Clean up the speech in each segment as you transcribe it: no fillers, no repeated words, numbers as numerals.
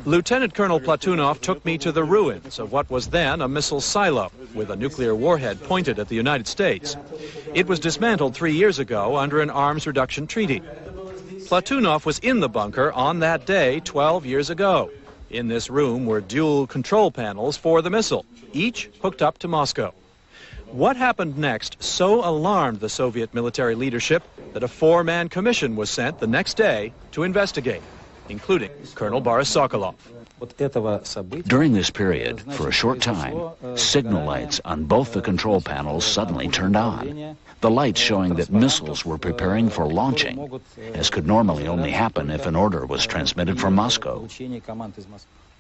Lieutenant Colonel Platunov took me to the ruins of what was then a missile silo with a nuclear warhead pointed at the United States. It was dismantled 3 years ago under an arms reduction treaty. Platunov was in the bunker on that day 12 years ago. In this room were dual control panels for the missile, each hooked up to Moscow. What happened next so alarmed the Soviet military leadership that a 4-man commission was sent the next day to investigate, including Colonel Boris Sokolov. During this period, for a short time, signal lights on both the control panels suddenly turned on. The lights showing that missiles were preparing for launching, as could normally only happen if an order was transmitted from Moscow.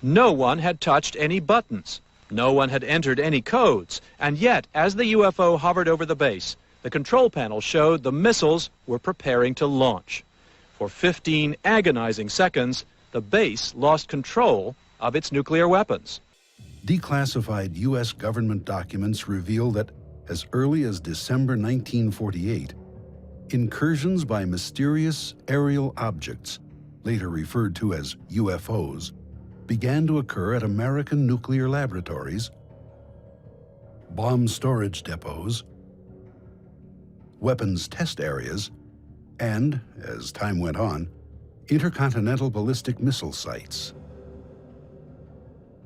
No one had touched any buttons. No one had entered any codes. And yet, as the UFO hovered over the base, the control panel showed the missiles were preparing to launch. For 15 agonizing seconds, the base lost control of its nuclear weapons. Declassified U.S. government documents reveal that as early as December 1948, incursions by mysterious aerial objects, later referred to as UFOs, began to occur at American nuclear laboratories, bomb storage depots, weapons test areas, and, as time went on, intercontinental ballistic missile sites.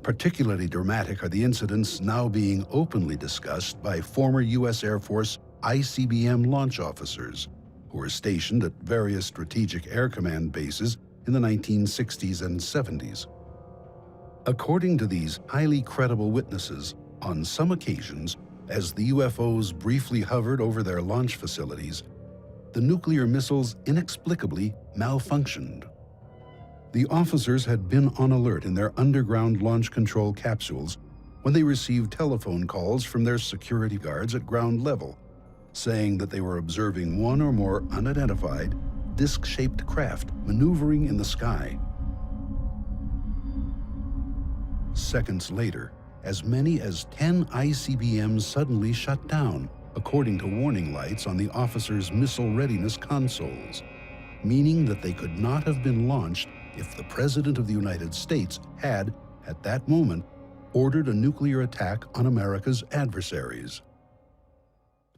Particularly dramatic are the incidents now being openly discussed by former U.S. Air Force ICBM launch officers who were stationed at various Strategic Air Command bases in the 1960s and 70s. According to these highly credible witnesses, on some occasions, as the UFOs briefly hovered over their launch facilities, the nuclear missiles inexplicably malfunctioned. The officers had been on alert in their underground launch control capsules when they received telephone calls from their security guards at ground level, saying that they were observing one or more unidentified, disc-shaped craft maneuvering in the sky. Seconds later, as many as 10 ICBMs suddenly shut down, according to warning lights on the officers' missile readiness consoles, meaning that they could not have been launched if the President of the United States had, at that moment, ordered a nuclear attack on America's adversaries.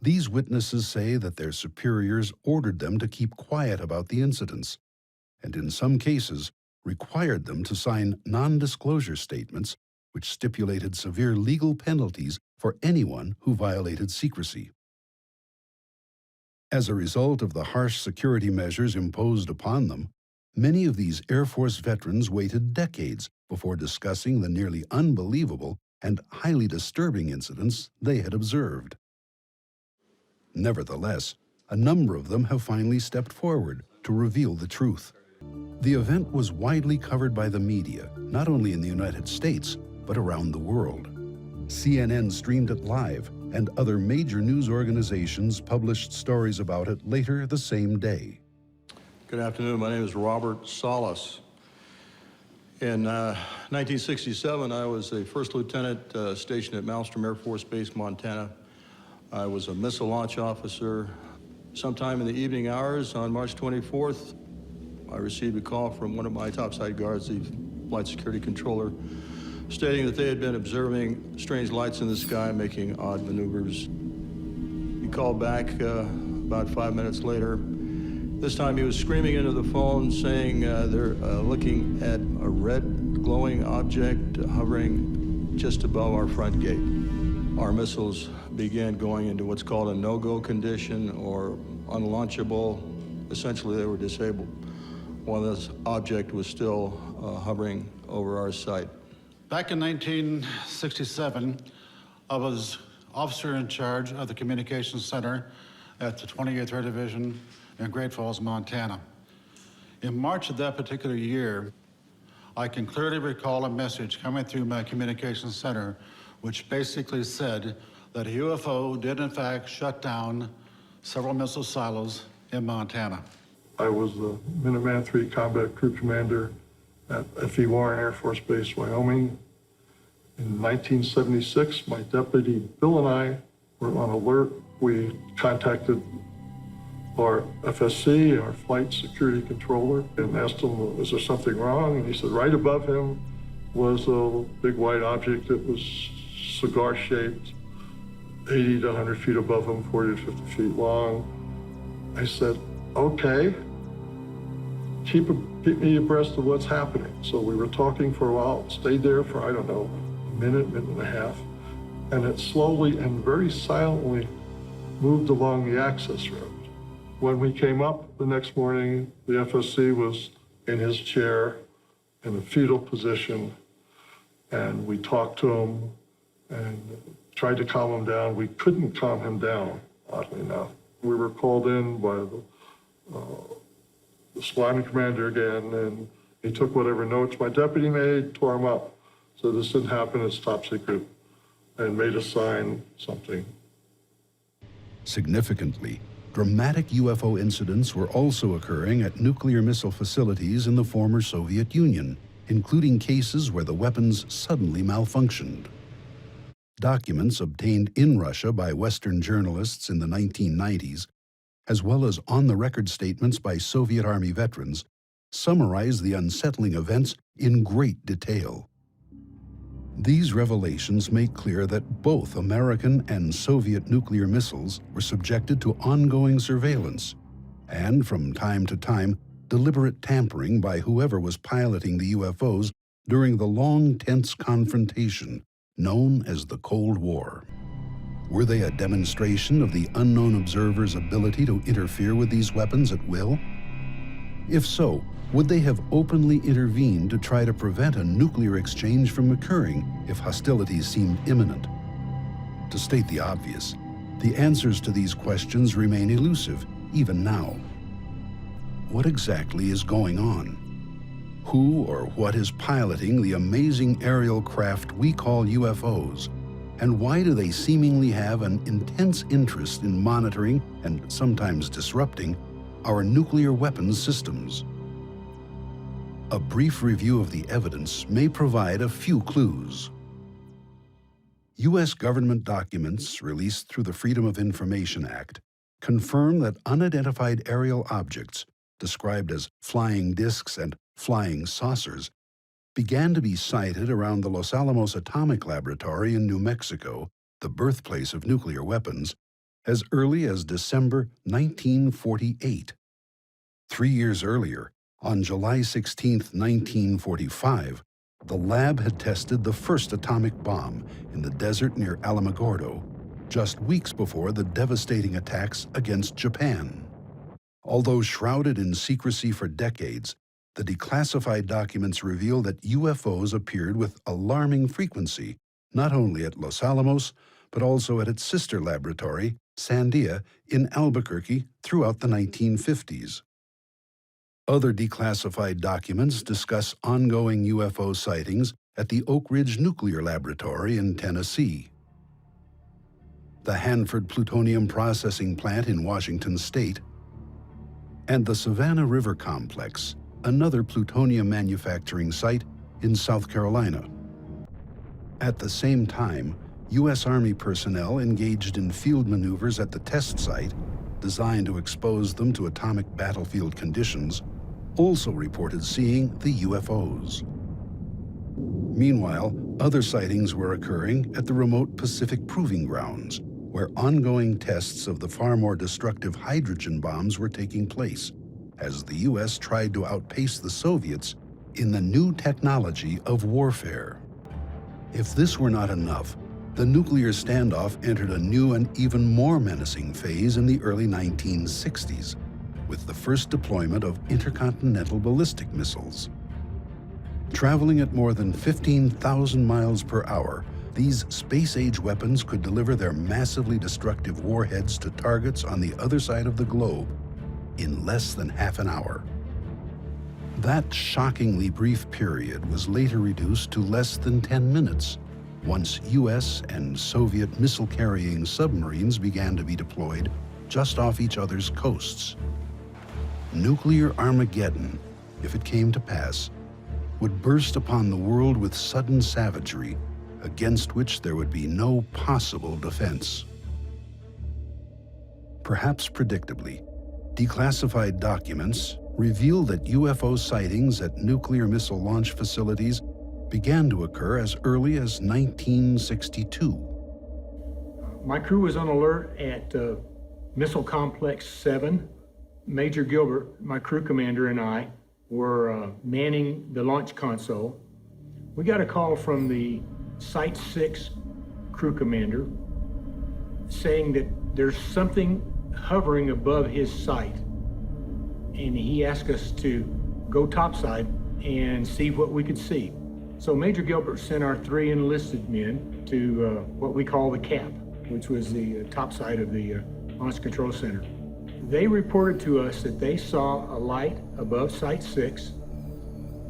These witnesses say that their superiors ordered them to keep quiet about the incidents, and in some cases required them to sign non-disclosure statements which stipulated severe legal penalties for anyone who violated secrecy. As a result of the harsh security measures imposed upon them, many of these Air Force veterans waited decades before discussing the nearly unbelievable and highly disturbing incidents they had observed. Nevertheless, a number of them have finally stepped forward to reveal the truth. The event was widely covered by the media, not only in the United States, but around the world. CNN streamed it live, and other major news organizations published stories about it later the same day. Good afternoon. My name is Robert Salas. In 1967, I was a first lieutenant stationed at Malmstrom Air Force Base, Montana. I was a missile launch officer. Sometime in the evening hours on March 24th, I received a call from one of my topside guards, the flight security controller, stating that they had been observing strange lights in the sky making odd maneuvers. He called back about 5 minutes later. This time he was screaming into the phone saying they're looking at a red glowing object hovering just above our front gate. Our missiles began going into what's called a no-go condition or unlaunchable. Essentially, they were disabled while this object was still hovering over our site. Back in 1967, I was officer in charge of the Communications Center at the 28th Air Division in Great Falls, Montana. In March of that particular year, I can clearly recall a message coming through my Communications Center which basically said that a UFO did in fact shut down several missile silos in Montana. I was the Minuteman III Combat Group Commander at F.E. Warren Air Force Base, Wyoming. In 1976, my deputy Bill and I were on alert. We contacted our FSC, our flight security controller, and asked him, is there something wrong? And he said right above him was a big white object that was cigar-shaped, 80 to 100 feet above him, 40 to 50 feet long. I said, okay, keep me abreast of what's happening. So we were talking for a while, stayed there for, I don't know, a minute and a half, and it slowly and very silently moved along the access road. When we came up the next morning, the FSC was in his chair in a fetal position, and we talked to him and tried to calm him down. We couldn't calm him down, oddly enough. We were called in by the squadron commander again, and he took whatever notes my deputy made, tore them up. So this didn't happen, it's top secret, and made us sign something. Significantly, dramatic UFO incidents were also occurring at nuclear missile facilities in the former Soviet Union, including cases where the weapons suddenly malfunctioned. Documents obtained in Russia by Western journalists in the 1990s, as well as on-the-record statements by Soviet Army veterans, summarize the unsettling events in great detail. These revelations make clear that both American and Soviet nuclear missiles were subjected to ongoing surveillance and, from time to time, deliberate tampering by whoever was piloting the UFOs during the long, tense confrontation known as the Cold War. Were they a demonstration of the unknown observer's ability to interfere with these weapons at will? If so, would they have openly intervened to try to prevent a nuclear exchange from occurring if hostilities seemed imminent? To state the obvious, the answers to these questions remain elusive, even now. What exactly is going on? Who or what is piloting the amazing aerial craft we call UFOs? And why do they seemingly have an intense interest in monitoring and sometimes disrupting our nuclear weapons systems? A brief review of the evidence may provide a few clues. U.S. government documents released through the Freedom of Information Act confirm that unidentified aerial objects, described as flying discs and flying saucers, began to be sighted around the Los Alamos Atomic Laboratory in New Mexico, the birthplace of nuclear weapons, as early as December 1948. 3 years earlier, on July 16, 1945, the lab had tested the first atomic bomb in the desert near Alamogordo, just weeks before the devastating attacks against Japan. Although shrouded in secrecy for decades, the declassified documents reveal that UFOs appeared with alarming frequency, not only at Los Alamos, but also at its sister laboratory, Sandia, in Albuquerque throughout the 1950s. Other declassified documents discuss ongoing UFO sightings at the Oak Ridge Nuclear Laboratory in Tennessee, the Hanford Plutonium Processing Plant in Washington State, and the Savannah River Complex, another plutonium manufacturing site in South Carolina. At the same time, U.S. Army personnel engaged in field maneuvers at the test site, designed to expose them to atomic battlefield conditions, also reported seeing the UFOs. Meanwhile, other sightings were occurring at the remote Pacific Proving Grounds, where ongoing tests of the far more destructive hydrogen bombs were taking place, as the U.S. tried to outpace the Soviets in the new technology of warfare. If this were not enough, the nuclear standoff entered a new and even more menacing phase in the early 1960s, with the first deployment of intercontinental ballistic missiles. Traveling at more than 15,000 miles per hour, these space-age weapons could deliver their massively destructive warheads to targets on the other side of the globe in less than half an hour. That shockingly brief period was later reduced to less than 10 minutes, once U.S. and Soviet missile-carrying submarines began to be deployed just off each other's coasts. Nuclear Armageddon, if it came to pass, would burst upon the world with sudden savagery against which there would be no possible defense. Perhaps predictably, Declassified documents reveal that UFO sightings at nuclear missile launch facilities began to occur as early as 1962. My crew was on alert at Missile Complex 7. Major Gilbert, my crew commander, and I were manning the launch console. We got a call from the Site 6 crew commander saying that there's something hovering above his site. And he asked us to go topside and see what we could see. So Major Gilbert sent our 3 enlisted men to what we call the CAP, which was the topside of the Launch Control Center. They reported to us that they saw a light above Site 6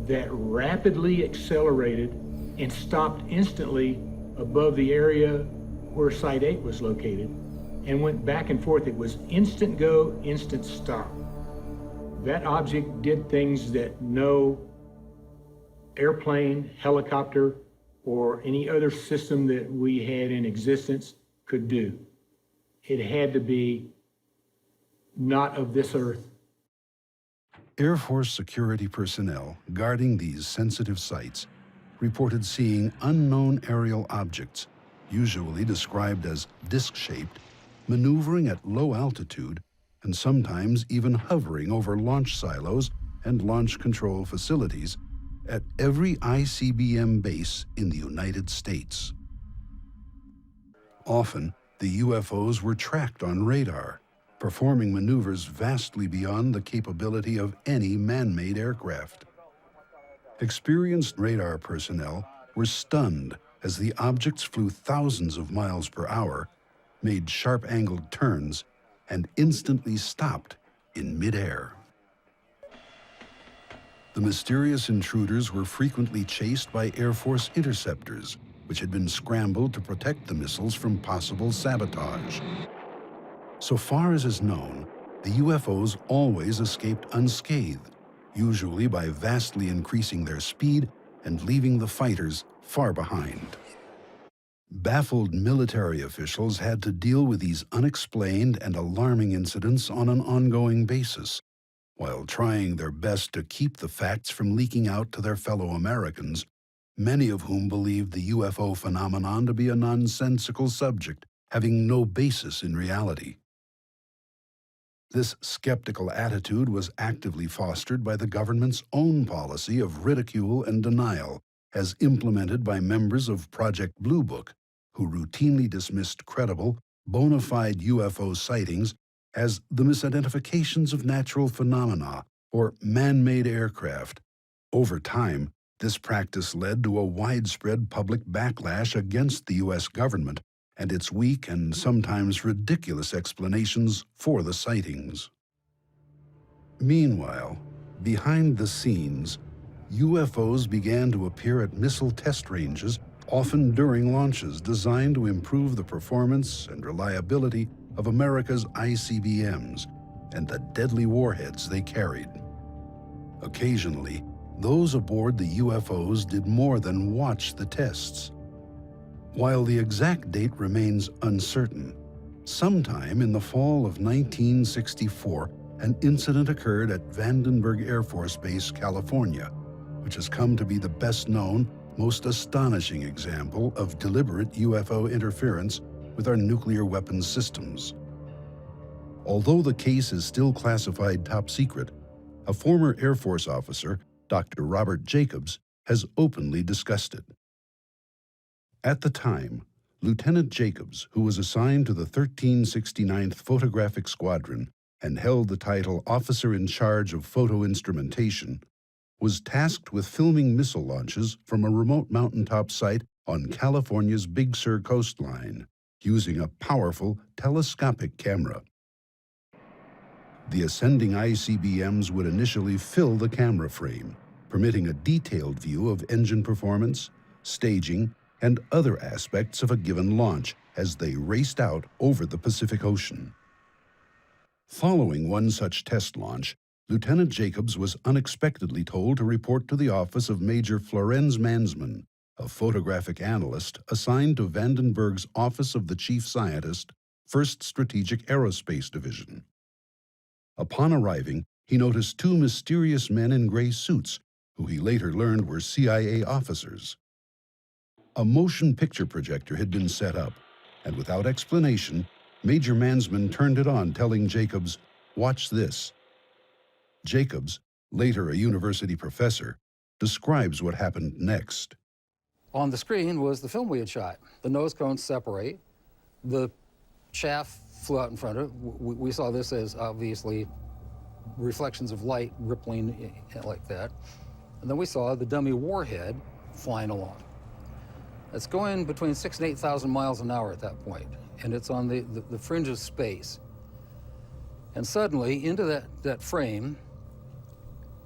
that rapidly accelerated and stopped instantly above the area where Site 8 was located and went back and forth. It was instant go, instant stop. That object did things that no airplane, helicopter, or any other system that we had in existence could do. It had to be not of this earth. Air Force security personnel guarding these sensitive sites reported seeing unknown aerial objects, usually described as disc-shaped, maneuvering at low altitude and sometimes even hovering over launch silos and launch control facilities at every ICBM base in the United States. Often, the UFOs were tracked on radar, performing maneuvers vastly beyond the capability of any man-made aircraft. Experienced radar personnel were stunned as the objects flew thousands of miles per hour, made sharp-angled turns, and instantly stopped in midair. The mysterious intruders were frequently chased by Air Force interceptors, which had been scrambled to protect the missiles from possible sabotage. So far as is known, the UFOs always escaped unscathed, usually by vastly increasing their speed and leaving the fighters far behind. Baffled military officials had to deal with these unexplained and alarming incidents on an ongoing basis, while trying their best to keep the facts from leaking out to their fellow Americans, many of whom believed the UFO phenomenon to be a nonsensical subject, having no basis in reality. This skeptical attitude was actively fostered by the government's own policy of ridicule and denial, as implemented by members of Project Blue Book, who routinely dismissed credible, bona fide UFO sightings as the misidentifications of natural phenomena or man-made aircraft. Over time, this practice led to a widespread public backlash against the U.S. government and its weak and sometimes ridiculous explanations for the sightings. Meanwhile, behind the scenes, UFOs began to appear at missile test ranges, often during launches designed to improve the performance and reliability of America's ICBMs and the deadly warheads they carried. Occasionally, those aboard the UFOs did more than watch the tests. While the exact date remains uncertain, sometime in the fall of 1964, an incident occurred at Vandenberg Air Force Base, California, which has come to be the best-known, most astonishing example of deliberate UFO interference with our nuclear weapons systems. Although the case is still classified top secret, a former Air Force officer, Dr. Robert Jacobs, has openly discussed it. At the time, Lieutenant Jacobs, who was assigned to the 1369th Photographic Squadron and held the title Officer in Charge of Photo Instrumentation, was tasked with filming missile launches from a remote mountaintop site on California's Big Sur coastline, using a powerful telescopic camera. The ascending ICBMs would initially fill the camera frame, permitting a detailed view of engine performance, staging, and other aspects of a given launch as they raced out over the Pacific Ocean. Following one such test launch, Lieutenant Jacobs was unexpectedly told to report to the office of Major Florenz Mansman, a photographic analyst assigned to Vandenberg's Office of the Chief Scientist, 1st Strategic Aerospace Division. Upon arriving, he noticed two mysterious men in gray suits, who he later learned were CIA officers. A motion picture projector had been set up, and without explanation, Major Mansman turned it on, telling Jacobs, "Watch this." Jacobs, later a university professor, describes what happened next. On the screen was the film we had shot. The nose cones separate. The chaff flew out in front of it. We saw this as obviously reflections of light rippling like that. And then we saw the dummy warhead flying along. It's going between 6,000 and 8,000 miles an hour at that point, and it's on the fringe of space. And suddenly, into that frame,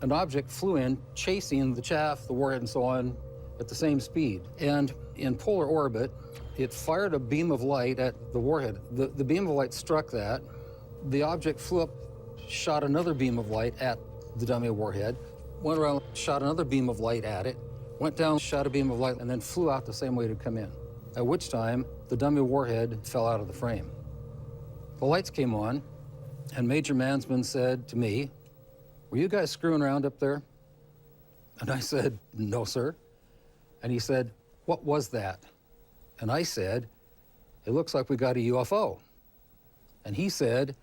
an object flew in, chasing the chaff, the warhead, and so on, at the same speed. And in polar orbit, it fired a beam of light at the warhead. The beam of light struck that. The object flew up, shot another beam of light at the dummy warhead, went around, shot another beam of light at it, went down, shot a beam of light, and then flew out the same way it had come in, at which time the dummy warhead fell out of the frame. The lights came on, and Major Mansman said to me, "Were you guys screwing around up there?" And I said, "No, sir." And he said, "What was that?" And I said, "It looks like we got a UFO." And he said,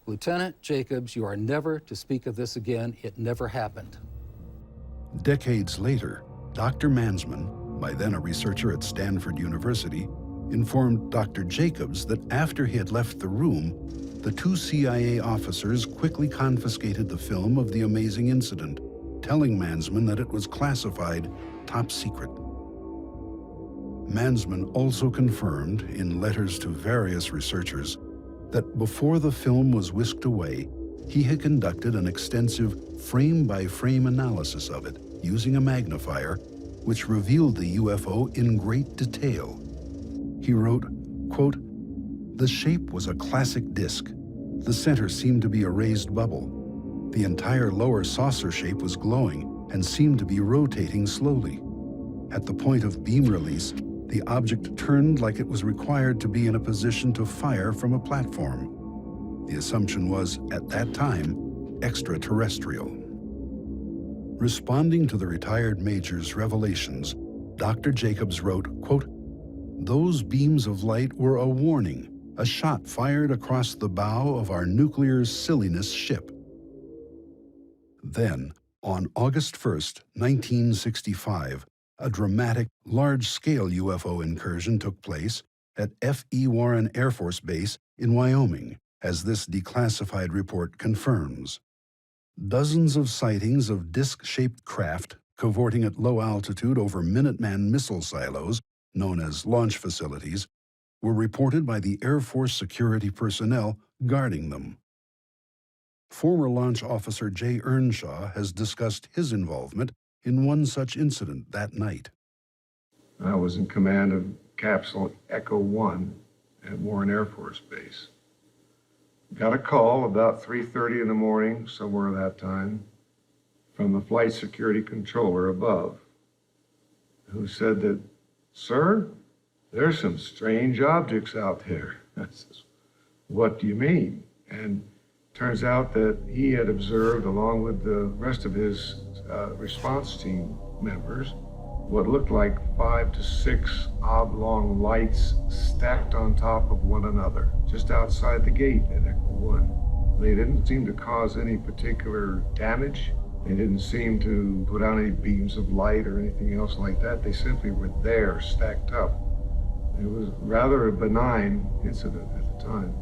"Lieutenant Jacobs, you are never to speak of this again. It never happened." Decades later, Dr. Mansman, by then a researcher at Stanford University, informed Dr. Jacobs that after he had left the room, the two CIA officers quickly confiscated the film of the amazing incident, telling Mansman that it was classified top secret. Mansman also confirmed, in letters to various researchers, that before the film was whisked away, he had conducted an extensive frame-by-frame analysis of it using a magnifier, which revealed the UFO in great detail. He wrote, quote, "The shape was a classic disk. The center seemed to be a raised bubble. The entire lower saucer shape was glowing and seemed to be rotating slowly. At the point of beam release, the object turned like it was required to be in a position to fire from a platform. The assumption was, at that time, extraterrestrial." Responding to the retired major's revelations, Dr. Jacobs wrote, quote, "Those beams of light were a warning, a shot fired across the bow of our nuclear silliness ship." Then, on August 1st, 1965, a dramatic, large-scale UFO incursion took place at F.E. Warren Air Force Base in Wyoming, as this declassified report confirms. Dozens of sightings of disc-shaped craft cavorting at low altitude over Minuteman missile silos, known as launch facilities, were reported by the Air Force security personnel guarding them. Former launch officer Jay Earnshaw has discussed his involvement in one such incident that night. I was in command of Capsule Echo 1 at Warren Air Force Base. Got a call about 3:30 in the morning, somewhere that time, from the flight security controller above, who said that, "Sir, there's some strange objects out there." I says, "What do you mean?" And turns out that he had observed, along with the rest of his response team members, what looked like 5 to 6 oblong lights stacked on top of one another, just outside the gate at Echo 1. They didn't seem to cause any particular damage. They didn't seem to put out any beams of light or anything else like that. They simply were there, stacked up. It was rather a benign incident at the time.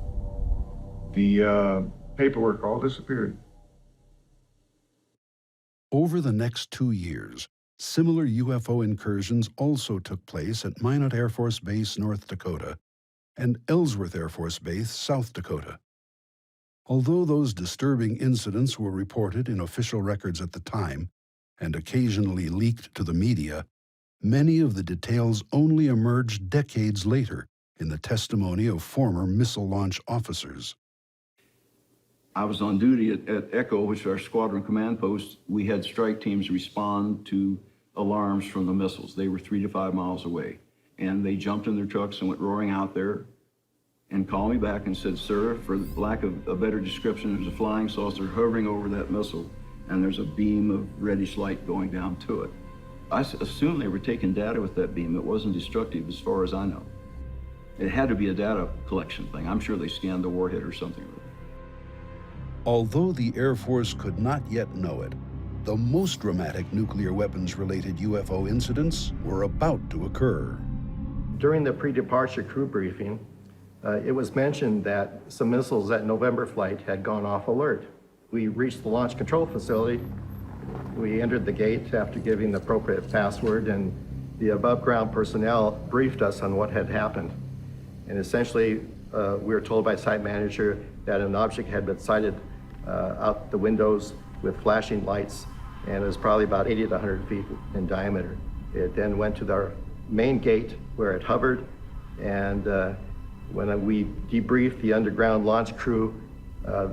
The paperwork all disappeared. Over the next 2 years, similar UFO incursions also took place at Minot Air Force Base, North Dakota, and Ellsworth Air Force Base, South Dakota. Although those disturbing incidents were reported in official records at the time and occasionally leaked to the media, many of the details only emerged decades later in the testimony of former missile launch officers. I was on duty at Echo, which is our squadron command post. We had strike teams respond to alarms from the missiles. They were 3 to 5 miles away. And they jumped in their trucks and went roaring out there. and called me back and said, sir, for lack of a better description, there's a flying saucer hovering over that missile, and there's a beam of reddish light going down to it. I assume they were taking data with that beam. It wasn't destructive as far as I know. It had to be a data collection thing. I'm sure they scanned the warhead or something. Although the Air Force could not yet know it, the most dramatic nuclear weapons-related UFO incidents were about to occur. During the pre-departure crew briefing, it was mentioned that some missiles at November flight had gone off alert. We reached the launch control facility. We entered the gate after giving the appropriate password, and the above-ground personnel briefed us on what had happened. And essentially, we were told by site manager that an object had been sighted out the windows with flashing lights, and it was probably about 80 to 100 feet in diameter. It then went to our main gate where it hovered, and when we debriefed the underground launch crew,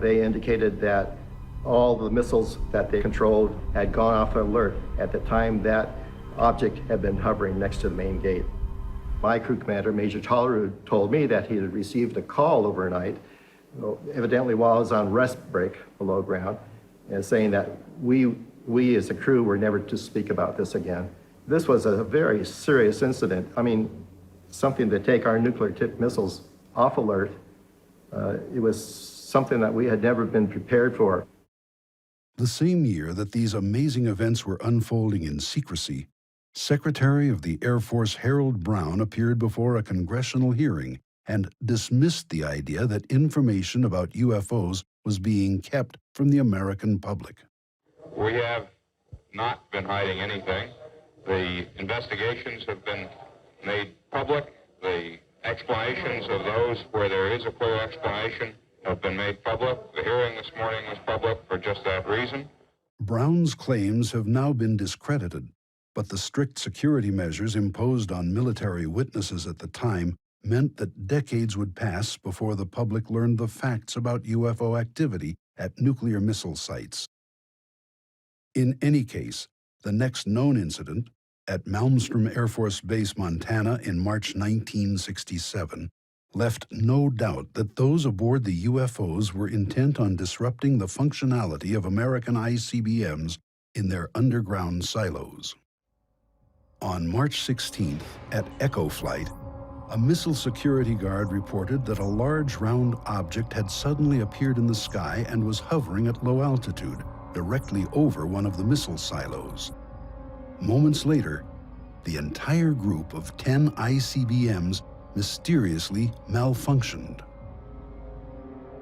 they indicated that all the missiles that they controlled had gone off alert at the time that object had been hovering next to the main gate. My crew commander, Major Tollerud, told me that he had received a call overnight, evidently while I was on rest break below ground, and saying that we as a crew were never to speak about this again. This was a very serious incident. I mean, something to take our nuclear-tipped missiles off alert. It was something that we had never been prepared for. The same year that these amazing events were unfolding in secrecy, Secretary of the Air Force Harold Brown appeared before a congressional hearing and dismissed the idea that information about UFOs was being kept from the American public. We have not been hiding anything. The investigations have been made public. The explanations of those where there is a clear explanation have been made public. The hearing this morning was public for just that reason. Brown's claims have now been discredited, but the strict security measures imposed on military witnesses at the time meant that decades would pass before the public learned the facts about UFO activity at nuclear missile sites. In any case, the next known incident, at Malmstrom Air Force Base, Montana in March 1967, left no doubt that those aboard the UFOs were intent on disrupting the functionality of American ICBMs in their underground silos. On March 16th, at Echo Flight, a missile security guard reported that a large round object had suddenly appeared in the sky and was hovering at low altitude, directly over one of the missile silos. Moments later, the entire group of 10 ICBMs mysteriously malfunctioned.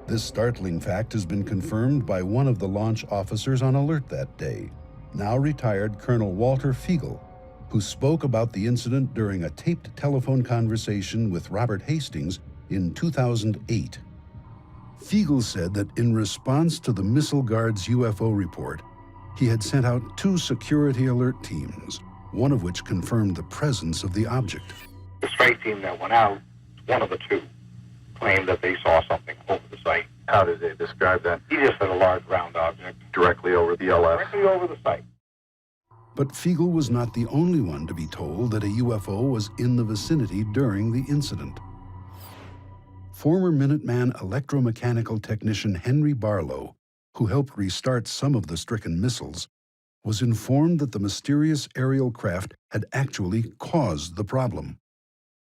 This startling fact has been confirmed by one of the launch officers on alert that day, now retired Colonel Walter Fiegel, who spoke about the incident during a taped telephone conversation with Robert Hastings in 2008. Fiegel said that in response to the missile guard's UFO report, he had sent out 2 security alert teams, one of which confirmed the presence of the object. The strike team that went out, one of the 2, claimed that they saw something over the site. How did they describe that? He just said a large round object. Directly over the LF? Directly over the site. But Fiegel was not the only one to be told that a UFO was in the vicinity during the incident. Former Minuteman electromechanical technician Henry Barlow, who helped restart some of the stricken missiles, was informed that the mysterious aerial craft had actually caused the problem.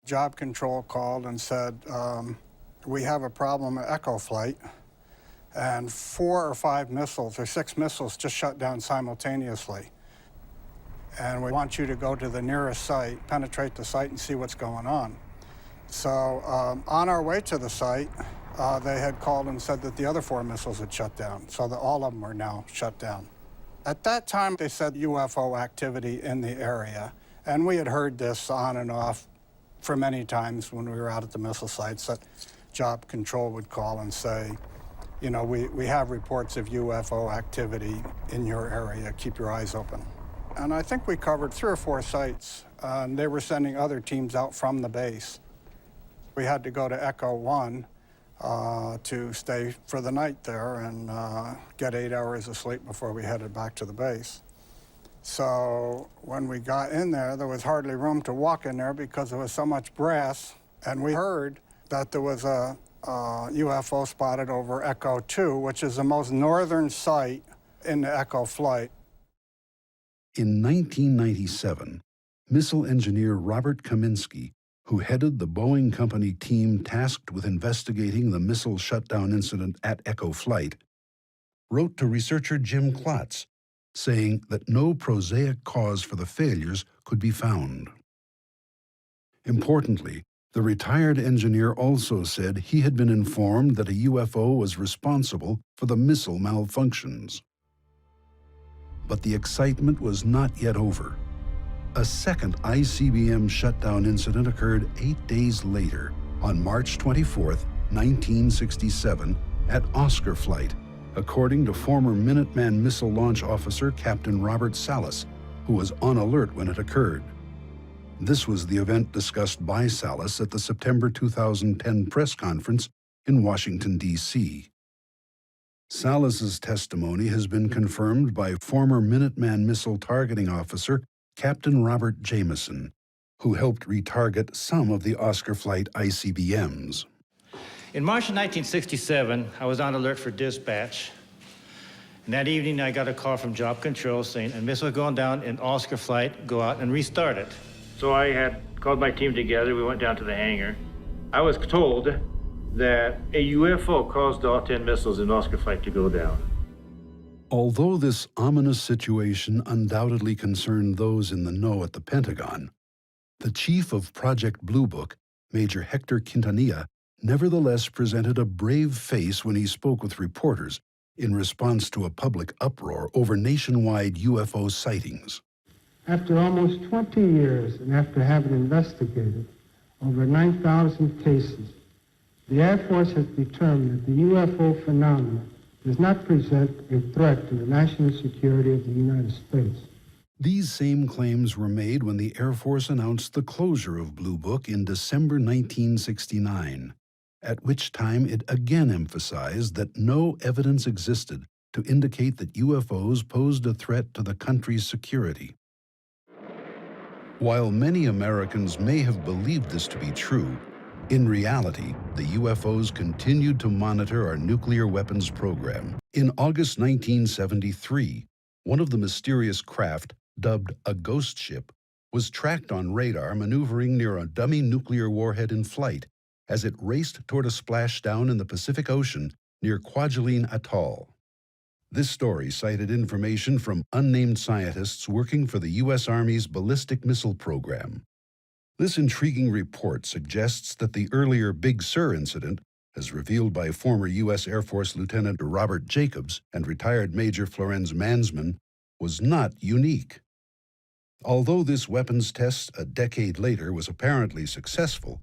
Job Control called and said, we have a problem at Echo Flight, and 4 or 5 missiles, or 6 missiles just shut down simultaneously. And we want you to go to the nearest site, penetrate the site, and see what's going on. So on our way to the site, they had called and said that the other 4 missiles had shut down, so that all of them were now shut down. At that time, they said UFO activity in the area, and we had heard this on and off for many times when we were out at the missile sites, that Job Control would call and say, you know, we have reports of UFO activity in your area, keep your eyes open. And I think we covered 3 or 4 sites, and they were sending other teams out from the base. We had to go to Echo 1 to stay for the night there and get 8 hours of sleep before we headed back to the base. So when we got in there was hardly room to walk in there because there was so much brass, and we heard that there was a UFO spotted over Echo 2, which is the most northern site in the Echo flight. In 1997, missile engineer Robert Kaminsky, who headed the Boeing Company team tasked with investigating the missile shutdown incident at Echo Flight, wrote to researcher Jim Klotz, saying that no prosaic cause for the failures could be found. Importantly, the retired engineer also said he had been informed that a UFO was responsible for the missile malfunctions. But the excitement was not yet over. A second ICBM shutdown incident occurred 8 days later, on March 24, 1967, at Oscar Flight, according to former Minuteman missile launch officer Captain Robert Salas, who was on alert when it occurred. This was the event discussed by Salas at the September 2010 press conference in Washington, D.C. Salas's testimony has been confirmed by former Minuteman missile targeting officer Captain Robert Jameson, who helped retarget some of the Oscar Flight ICBMs. In March of 1967, I was on alert for dispatch. And that evening, I got a call from Job Control saying a missile going down in Oscar Flight, go out and restart it. So I had called my team together. We went down to the hangar. I was told that a UFO caused all 10 missiles in Oscar Flight to go down. Although this ominous situation undoubtedly concerned those in the know at the Pentagon, the chief of Project Blue Book, Major Hector Quintanilla, nevertheless presented a brave face when he spoke with reporters in response to a public uproar over nationwide UFO sightings. After almost 20 years and after having investigated over 9,000 cases, the Air Force has determined that the UFO phenomenon does not present a threat to the national security of the United States. These same claims were made when the Air Force announced the closure of Blue Book in December 1969, at which time it again emphasized that no evidence existed to indicate that UFOs posed a threat to the country's security. While many Americans may have believed this to be true, in reality, the UFOs continued to monitor our nuclear weapons program. In August 1973, one of the mysterious craft, dubbed a ghost ship, was tracked on radar maneuvering near a dummy nuclear warhead in flight as it raced toward a splashdown in the Pacific Ocean near Kwajalein Atoll. This story cited information from unnamed scientists working for the U.S. Army's ballistic missile program. This intriguing report suggests that the earlier Big Sur incident, as revealed by former U.S. Air Force Lieutenant Robert Jacobs and retired Major Florenz Mansman, was not unique. Although this weapons test a decade later was apparently successful,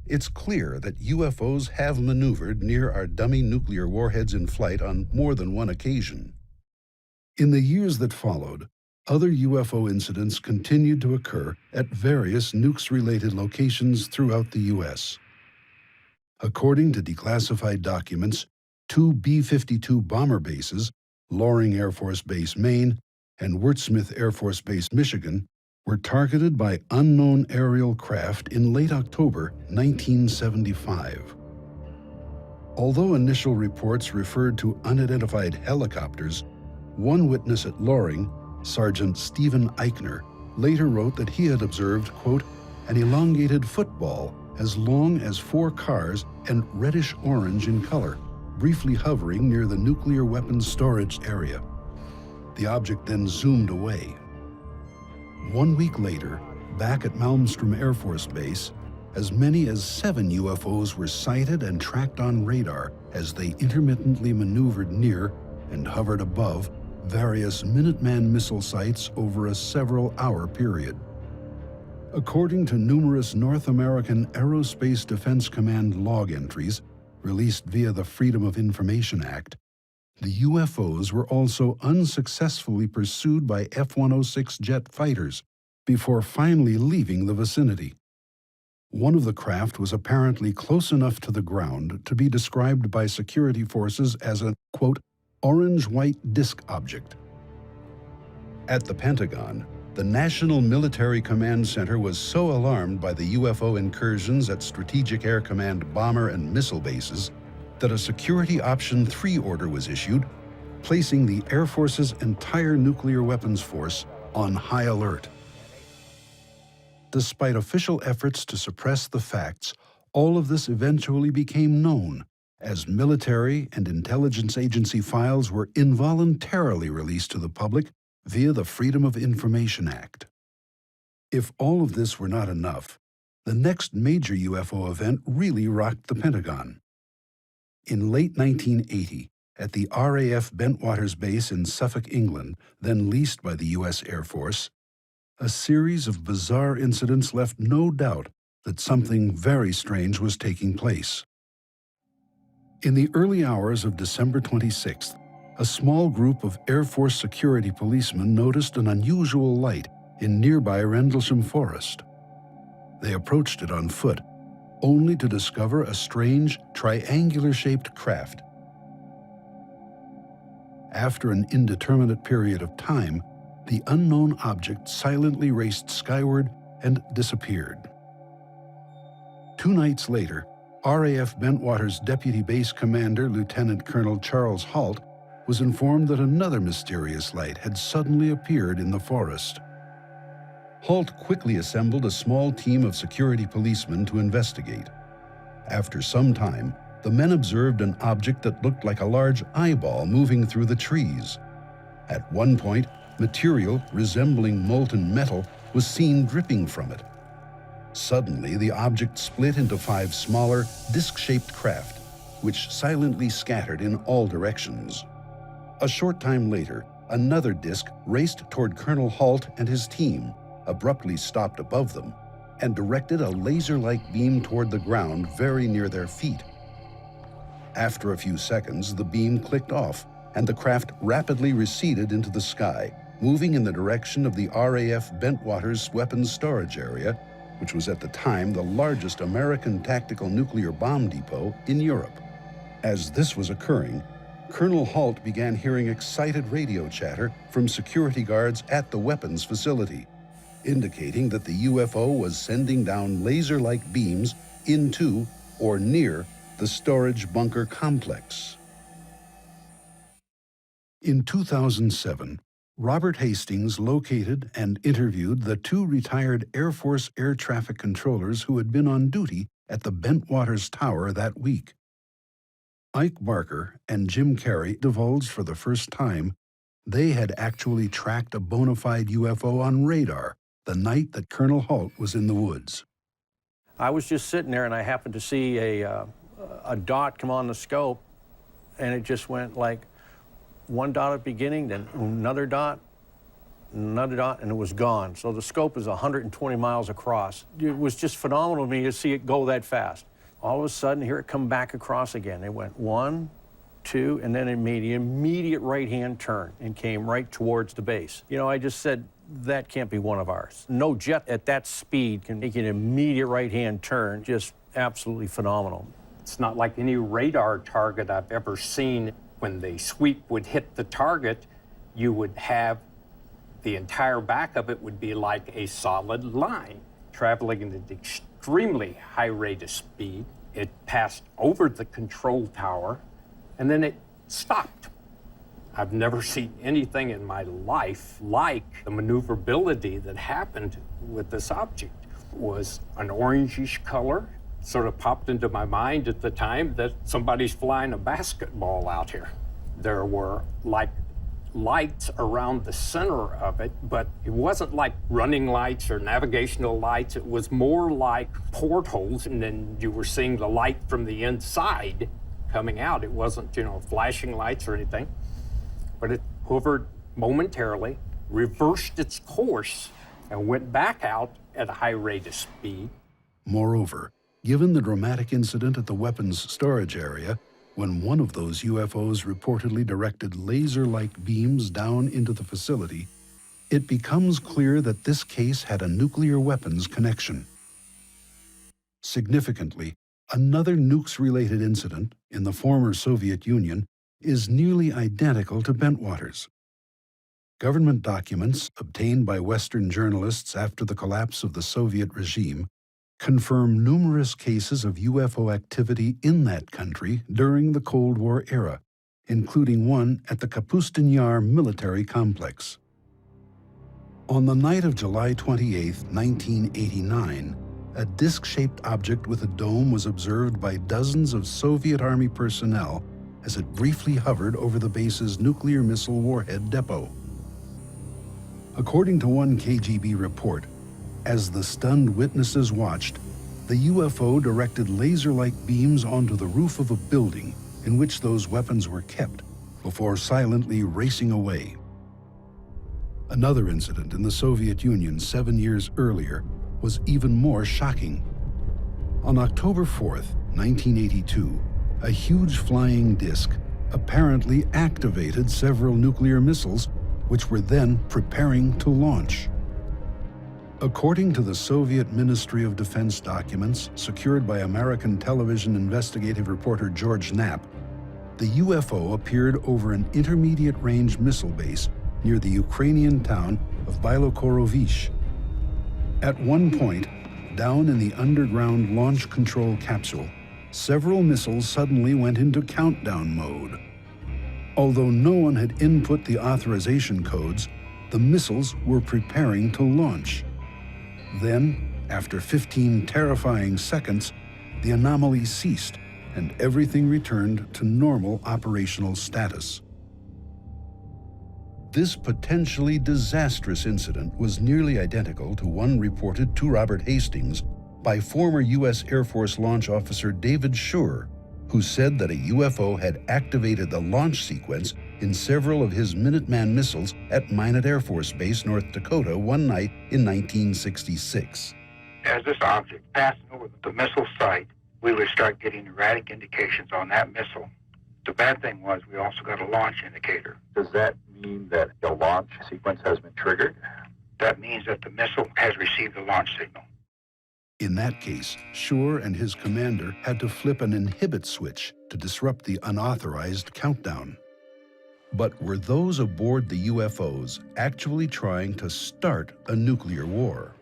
it's clear that UFOs have maneuvered near our dummy nuclear warheads in flight on more than one occasion. In the years that followed, other UFO incidents continued to occur at various Nukes-related locations throughout the U.S. According to declassified documents, 2 B-52 bomber bases, Loring Air Force Base, Maine, and Wurtsmith Air Force Base, Michigan, were targeted by unknown aerial craft in late October 1975. Although initial reports referred to unidentified helicopters, one witness at Loring, Sergeant Stephen Eichner, later wrote that he had observed, quote, an elongated football as long as 4 cars and reddish-orange in color, briefly hovering near the nuclear weapons storage area. The object then zoomed away. 1 week later, back at Malmstrom Air Force Base, as many as 7 UFOs were sighted and tracked on radar as they intermittently maneuvered near and hovered above various Minuteman missile sites over a several-hour period. According to numerous North American Aerospace Defense Command log entries released via the Freedom of Information Act, the UFOs were also unsuccessfully pursued by F-106 jet fighters before finally leaving the vicinity. One of the craft was apparently close enough to the ground to be described by security forces as a, quote, orange-white disk object. At the Pentagon, the National Military Command Center was so alarmed by the UFO incursions at Strategic Air Command bomber and missile bases that a Security Option 3 order was issued, placing the Air Force's entire nuclear weapons force on high alert. Despite official efforts to suppress the facts, all of this eventually became known as military and intelligence agency files were involuntarily released to the public via the Freedom of Information Act. If all of this were not enough, the next major UFO event really rocked the Pentagon. In late 1980, at the RAF Bentwaters base in Suffolk, England, then leased by the U.S. Air Force, a series of bizarre incidents left no doubt that something very strange was taking place. In the early hours of December 26th, a small group of Air Force security policemen noticed an unusual light in nearby Rendlesham Forest. They approached it on foot, only to discover a strange, triangular-shaped craft. After an indeterminate period of time, the unknown object silently raced skyward and disappeared. 2 nights later, RAF Bentwaters Deputy Base Commander Lieutenant Colonel Charles Halt was informed that another mysterious light had suddenly appeared in the forest. Halt quickly assembled a small team of security policemen to investigate. After some time, the men observed an object that looked like a large eyeball moving through the trees. At one point, material resembling molten metal was seen dripping from it. Suddenly, the object split into 5 smaller, disc-shaped craft, which silently scattered in all directions. A short time later, another disc raced toward Colonel Halt and his team, abruptly stopped above them, and directed a laser-like beam toward the ground very near their feet. After a few seconds, the beam clicked off, and the craft rapidly receded into the sky, moving in the direction of the RAF Bentwaters weapons storage area, which was at the time the largest American tactical nuclear bomb depot in Europe. As this was occurring, Colonel Halt began hearing excited radio chatter from security guards at the weapons facility, indicating that the UFO was sending down laser-like beams into or near the storage bunker complex. In 2007, Robert Hastings located and interviewed the 2 retired Air Force air traffic controllers who had been on duty at the Bentwaters Tower that week. Ike Barker and Jim Carey divulged for the first time they had actually tracked a bona fide UFO on radar the night that Colonel Halt was in the woods. I was just sitting there and I happened to see a dot come on the scope, and it just went like one dot at the beginning, then another dot, and it was gone. So the scope is 120 miles across. It was just phenomenal to me to see it go that fast. All of a sudden, here it come back across again. It went 1, 2, and then it made an immediate right-hand turn and came right towards the base. You know, I just said, that can't be one of ours. No jet at that speed can make an immediate right-hand turn. Just absolutely phenomenal. It's not like any radar target I've ever seen. When the sweep would hit the target, you would have the entire back of it would be like a solid line, traveling at an extremely high rate of speed. It passed over the control tower, and then it stopped. I've never seen anything in my life like the maneuverability that happened with this object. It was an orangish color. Sort of popped into my mind at the time that somebody's flying a basketball out here. There were like lights around the center of it, but it wasn't like running lights or navigational lights. It was more like portholes, and then you were seeing the light from the inside coming out. It wasn't, you know, flashing lights or anything, but it hovered momentarily, reversed its course, and went back out at a high rate of speed. Moreover, given the dramatic incident at the weapons storage area, when one of those UFOs reportedly directed laser-like beams down into the facility, it becomes clear that this case had a nuclear weapons connection. Significantly, another Nukes-related incident in the former Soviet Union is nearly identical to Bentwaters. Government documents obtained by Western journalists after the collapse of the Soviet regime confirm numerous cases of UFO activity in that country during the Cold War era, including one at the Kapustin Yar military complex. On the night of July 28, 1989, a disc-shaped object with a dome was observed by dozens of Soviet Army personnel as it briefly hovered over the base's nuclear missile warhead depot. According to one KGB report, as the stunned witnesses watched, the UFO directed laser-like beams onto the roof of a building in which those weapons were kept before silently racing away. Another incident in the Soviet Union 7 years earlier was even more shocking. On October 4th, 1982, a huge flying disc apparently activated several nuclear missiles, which were then preparing to launch. According to the Soviet Ministry of Defense documents secured by American television investigative reporter George Knapp, the UFO appeared over an intermediate-range missile base near the Ukrainian town of Bielokorovish. At one point, down in the underground launch control capsule, several missiles suddenly went into countdown mode. Although no one had input the authorization codes, the missiles were preparing to launch. Then, after 15 terrifying seconds, the anomaly ceased and everything returned to normal operational status. This potentially disastrous incident was nearly identical to one reported to Robert Hastings by former U.S. Air Force launch officer David Sur, who said that a UFO had activated the launch sequence in several of his Minuteman missiles at Minot Air Force Base, North Dakota, one night in 1966. As this object passed over the missile site, we would start getting erratic indications on that missile. The bad thing was we also got a launch indicator. Does that mean that the launch sequence has been triggered? That means that the missile has received a launch signal. In that case, Sur and his commander had to flip an inhibit switch to disrupt the unauthorized countdown. But were those aboard the UFOs actually trying to start a nuclear war?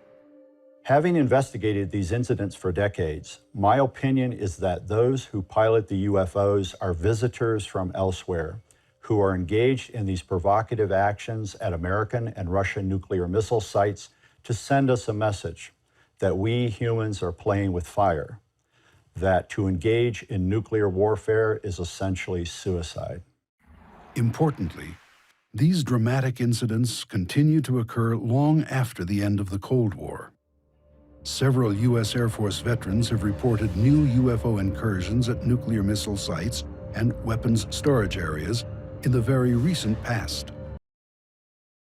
Having investigated these incidents for decades, my opinion is that those who pilot the UFOs are visitors from elsewhere who are engaged in these provocative actions at American and Russian nuclear missile sites to send us a message that we humans are playing with fire, that to engage in nuclear warfare is essentially suicide. Importantly, these dramatic incidents continue to occur long after the end of the Cold War. Several U.S. Air Force veterans have reported new UFO incursions at nuclear missile sites and weapons storage areas in the very recent past.